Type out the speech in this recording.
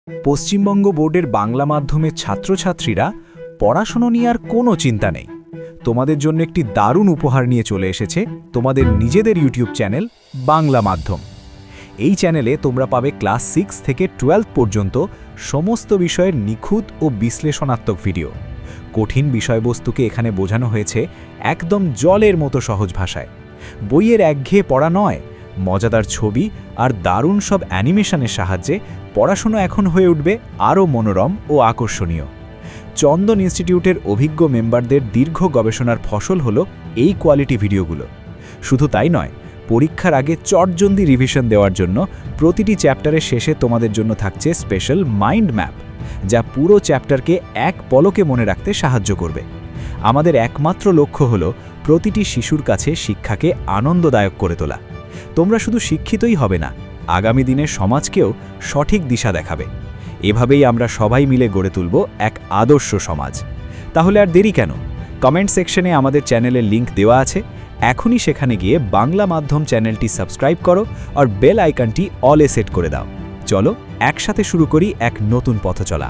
পশ্চিমবঙ্গ বোর্ডের বাংলা মাধ্যমের ছাত্রছাত্রীরা পড়াশোনা নিয়ে আর কোনো চিন্তা নেই। তোমাদের জন্য একটি দারুণ উপহার নিয়ে চলে এসেছে তোমাদের নিজেদের ইউটিউব চ্যানেল বাংলা মাধ্যম। এই চ্যানেলে তোমরা পাবে ক্লাস 6 থেকে 12 পর্যন্ত সমস্ত বিষয়ের নিখুঁত ও বিশ্লেষণাত্মক ভিডিও। কঠিন বিষয়বস্তুকে এখানে বোঝানো হয়েছে একদম জলের মতো সহজ ভাষায়। বইয়ের একঘেয়ে পড়া নয়, মজাদার ছবি আর দারুণ সব অ্যানিমেশনের সাহায্যে পড়াশোনা এখন হয়ে উঠবে আরও মনোরম ও আকর্ষণীয়। চন্দন ইনস্টিটিউটের অভিজ্ঞ মেম্বারদের দীর্ঘ গবেষণার ফসল হলো এই কোয়ালিটি ভিডিওগুলো। শুধু তাই নয়, পরীক্ষার আগে চটজলদি রিভিশন দেওয়ার জন্য প্রতিটি চ্যাপ্টারের শেষে তোমাদের জন্য থাকছে স্পেশাল মাইন্ড ম্যাপ, যা পুরো চ্যাপ্টারকে এক পলকে মনে রাখতে সাহায্য করবে। আমাদের একমাত্র লক্ষ্য হলো প্রতিটি শিশুর কাছে শিক্ষাকে আনন্দদায়ক করে তোলা। তোমরা শুধু শিক্ষিতই হবে না, আগামী দিনে সমাজকেও সঠিক দিশা দেখাবে। এভাবেই আমরা সবাই মিলে গড়ে তুলব এক আদর্শ সমাজ। তাহলে আর দেরি কেন? কমেন্ট সেকশনে আমাদের চ্যানেলের লিংক দেওয়া আছে, এখনই সেখানে গিয়ে বাংলা মাধ্যম চ্যানেলটি সাবস্ক্রাইব করো আর বেল আইকনটি অলে সেট করে দাও। চলো একসাথে শুরু করি এক নতুন পথচলা।